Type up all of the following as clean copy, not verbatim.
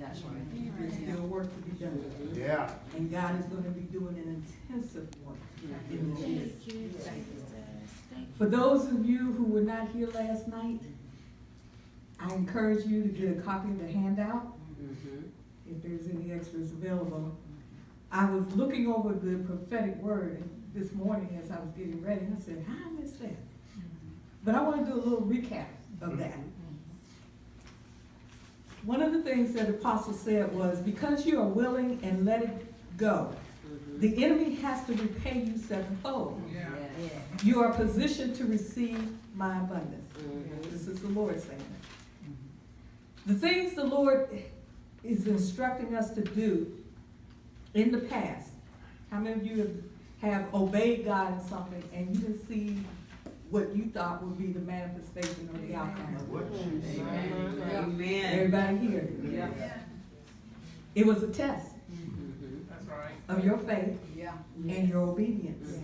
That's right. There's still work to be done. Yeah. And God is going to be doing an intensive work in this year. For those of you who were not here last night, I encourage you to get a copy of the handout, if there's any extras available. I was looking over the prophetic word this morning as I was getting ready, and I said, how I missed that? But I want to do a little recap of that. One of the things that the apostle said was, because you are willing and let it go, the enemy has to repay you sevenfold. You are positioned to receive my abundance. This is the Lord saying it. The things the Lord is instructing us to do in the past. How many of you have obeyed God in something and you didn't see what you thought would be the manifestation or the outcome of it? Amen. Everybody here? Yeah. It was a test That's right. of your faith and your obedience.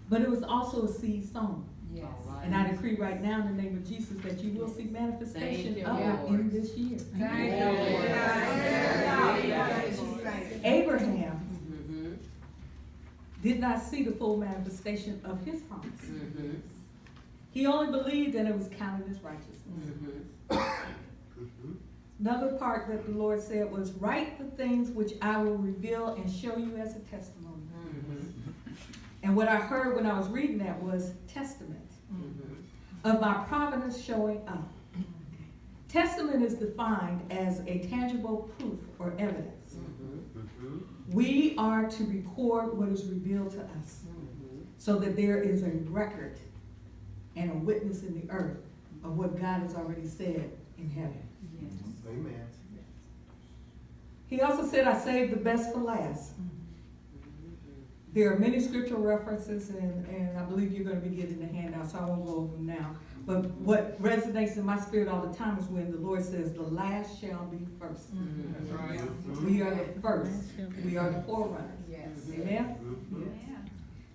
But it was also a seed sown. Yes. And I decree right now in the name of Jesus that you will see manifestation Thank you, of it Lord. in this year. Thank you. Abraham did not see the full manifestation of his promise. He only believed and it was counted as righteousness. Another part that the Lord said was, write the things which I will reveal and show you as a testimony. And what I heard when I was reading that was testament of my providence showing up. Testament is defined as a tangible proof or evidence. We are to record what is revealed to us so that there is a record and a witness in the earth of what God has already said in heaven. Amen. He also said, I saved the best for last. There are many scriptural references, and I believe you're going to be getting the handout, so I won't go over them now. But what resonates in my spirit all the time is when the Lord says, the last shall be first. That's right. We are the first. We are the forerunners. Yes. Amen?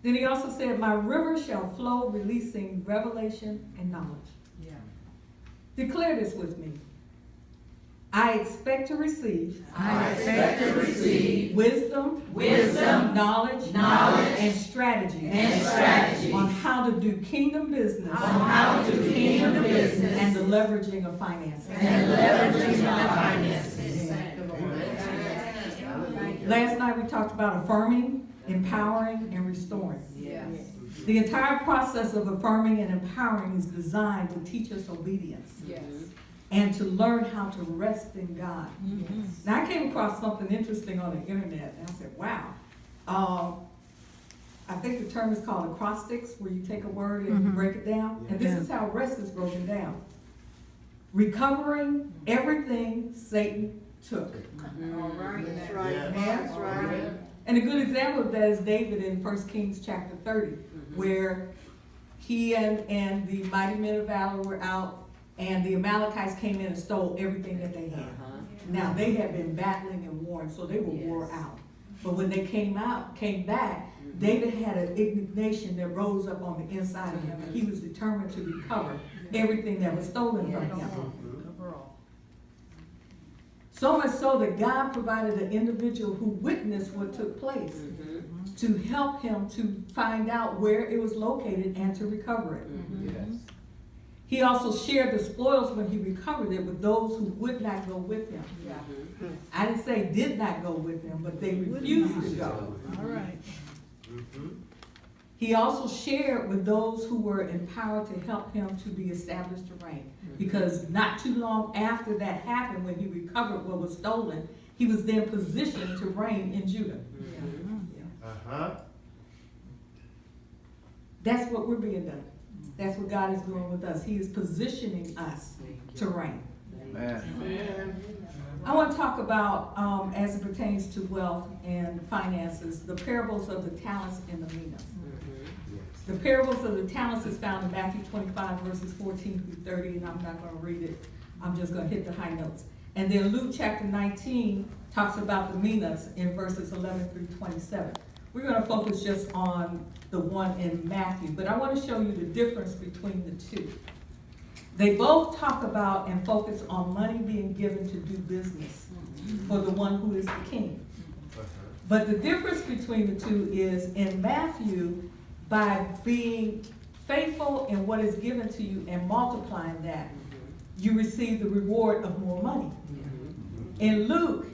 Then he also said, my river shall flow, releasing revelation and knowledge. Yeah. Declare this with me. I expect to receive wisdom, knowledge, and strategy on how to do kingdom business, and the leveraging of finances. Last night we talked about affirming, empowering, and restoring. Yes. The entire process of affirming and empowering is designed to teach us obedience. Yes. And to learn how to rest in God. Now I came across something interesting on the internet, and I said, wow. I think the term is called acrostics, where you take a word and you break it down. And this is how rest is broken down. Recovering everything Satan took. All right. That's right. That's right. And a good example of that is David in 1 Kings chapter 30, where he and the mighty men of valor were out, and the Amalekites came in and stole everything that they had. Now, they had been battling and warring, so they were wore out. But when they came back, David had an indignation that rose up on the inside of him, and he was determined to recover everything that was stolen from him. So much so that God provided an individual who witnessed what took place to help him to find out where it was located and to recover it. Yes. He also shared the spoils when he recovered it with those who would not go with him. I didn't say did not go with him, but they refused to go. All right. He also shared with those who were empowered to help him to be established to reign. Because not too long after that happened, when he recovered what was stolen, he was then positioned to reign in Judah. That's what we're being done. That's what God is doing with us. He is positioning us to reign. I want to talk about, as it pertains to wealth and finances, the parables of the talents and the minas. The parables of the talents is found in Matthew 25, verses 14 through 30, and I'm not going to read it. I'm just going to hit the high notes. And then Luke chapter 19 talks about the minas in verses 11 through 27. We're going to focus just on the one in Matthew, but I want to show you the difference between the two. They both talk about and focus on money being given to do business for the one who is the king. But the difference between the two is in Matthew, by being faithful in what is given to you and multiplying that, you receive the reward of more money. In Luke,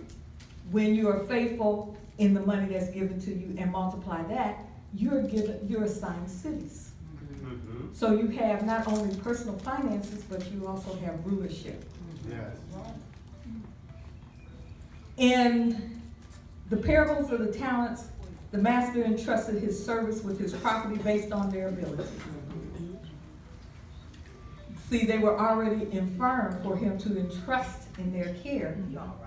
when you are faithful in the money that's given to you and multiply that, you're assigned cities. So you have not only personal finances, but you also have rulership. Yes. In the parables of the talents, the master entrusted his servants with his property based on their ability. See, they were already infirm for him to entrust in their care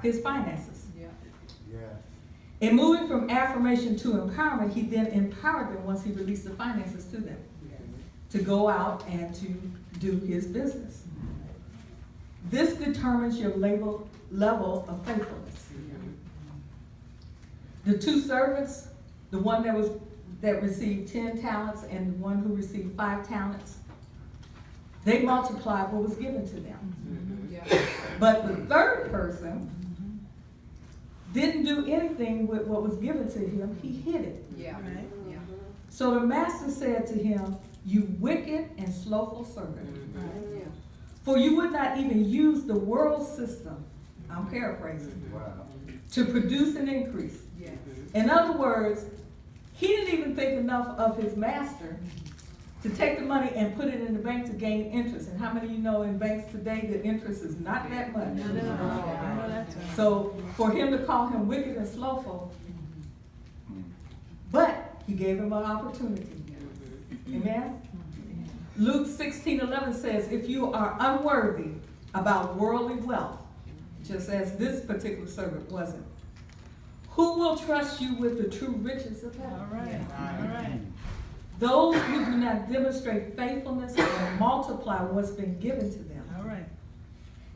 his finances. Yes. In moving from affirmation to empowerment, he then empowered them once he released the finances to them to go out and to do his business. This determines your level of faithfulness. The two servants, the one that received 10 talents and the one who received 5 talents, they multiplied what was given to them. But the third person didn't do anything with what was given to him. He hid it. So the master said to him, "You wicked and slothful servant. For you would not even use the world system," I'm paraphrasing, Wow. "to produce an increase." In other words, he didn't even think enough of his master to take the money and put it in the bank to gain interest. And how many of you know in banks today the interest is not that much? So for him to call him wicked and slothful, but he gave him an opportunity. Amen? Luke 16:11 says, "If you are unworthy about worldly wealth," just as this particular servant wasn't, "who will trust you with the true riches of heaven?" All right. Those who do not demonstrate faithfulness and multiply what's been given to them, All right.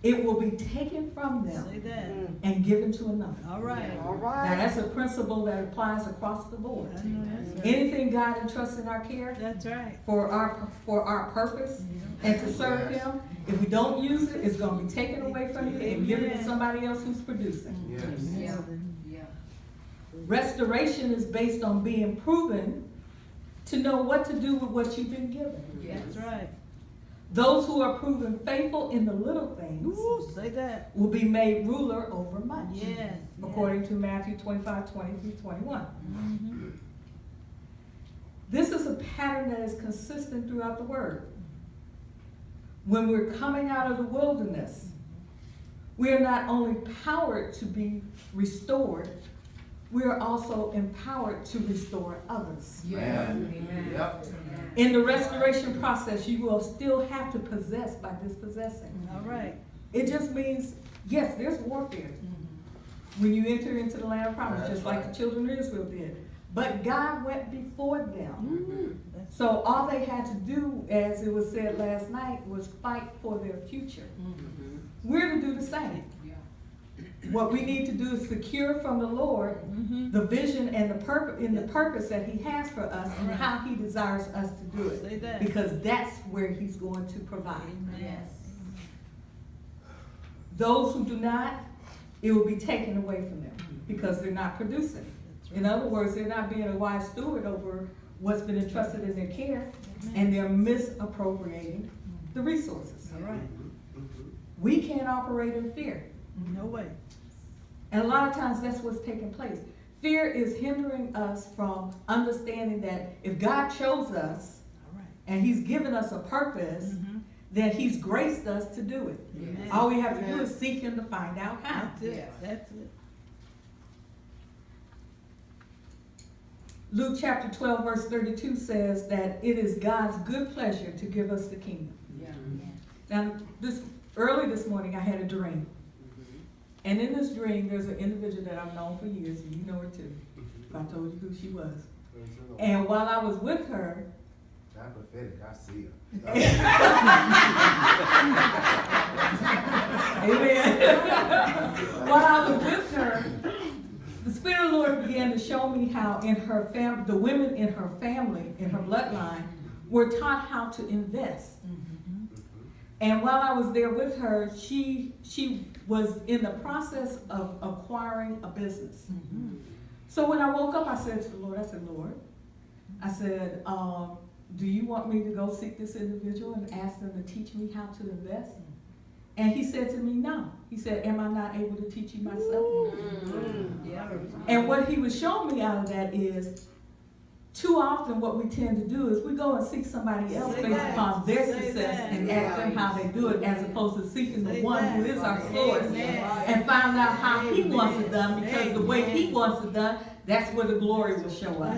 it will be taken from them Say that. and given to another. All right. All Now right. that's a principle that applies across the board. I know that's right. Anything God entrusts in our care That's right. for our purpose and to serve Him, if we don't use it, it's going to be taken away from you and given to somebody else who's producing. Yes. Restoration is based on being proven to know what to do with what you've been given. That's right. Those who are proven faithful in the little things Ooh, say that. will be made ruler over much. Yes. According to Matthew 25:20-21. Mm-hmm. This is a pattern that is consistent throughout the Word. When we're coming out of the wilderness, we are not only powered to be restored, we are also empowered to restore others. Yep. In the restoration process, you will still have to possess by dispossessing. All right. It just means, yes, there's warfare when you enter into the land of promise, just like the children of Israel did. But God went before them. So all they had to do, as it was said last night, was fight for their future. We're to do the same. What we need to do is secure from the Lord the vision and the purpose that He has for us and how He desires us to do Say it. that. Because that's where He's going to provide. Yes. Those who do not, it will be taken away from them because they're not producing. In other words, they're not being a wise steward over what's been entrusted in their care, and they're misappropriating the resources. All right. We can't operate in fear. No way. And a lot of times that's what's taking place. Fear is hindering us from understanding that if God chose us All right. and He's given us a purpose, then He's graced us to do it. Amen. All we have to do is seek Him to find out how. That's it. That's it. Luke chapter 12 verse 32 says that it is God's good pleasure to give us the kingdom. Now early this morning I had a dream. And in this dream there's an individual that I've known for years, and you know her too. If I told you who she was. And while I was with her, That's pathetic. I see her. amen. While I was with her, the Spirit of the Lord began to show me how in her family, the women in her family, in her bloodline, were taught how to invest. And while I was there with her, she was in the process of acquiring a business. So when I woke up, I said to the Lord, Lord, I said, do you want me to go seek this individual and ask them to teach me how to invest? And he said to me, no. He said, am I not able to teach you myself? And what he was showing me out of that is, too often what we tend to do is we go and seek somebody else based upon their success and ask them how they do it, as opposed to seeking the one who is our source and find out how he wants it done, because the way he wants it done, that's where the glory will show up.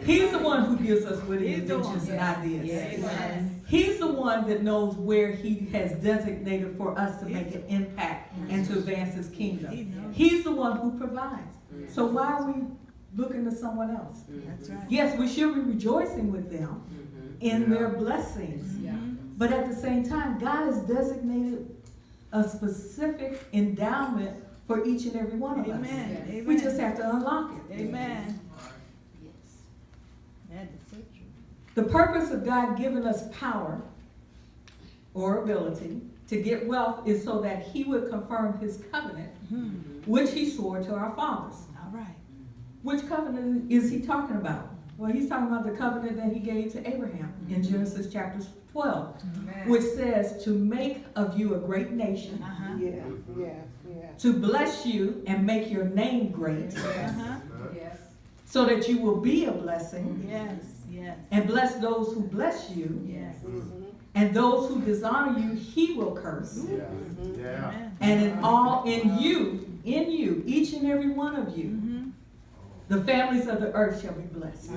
He's the one who gives us witty inventions and ideas. He's the one that knows where he has designated for us to make an impact and to advance his kingdom. He's the one who provides. So why are we looking to someone else? That's right. Yes, we should be rejoicing with them in their blessings. But at the same time, God has designated a specific endowment for each and every one of us. Amen. We just have to unlock it. Amen. That is so true. The purpose of God giving us power or ability to get wealth is so that he would confirm his covenant, which he swore to our fathers. All right. Which covenant is he talking about? Well, he's talking about the covenant that he gave to Abraham in Genesis chapter 12, which says to make of you a great nation, to bless you and make your name great, so that you will be a blessing, and bless those who bless you, and those who dishonor you, he will curse. And in you, each and every one of you, the families of the earth shall be blessed.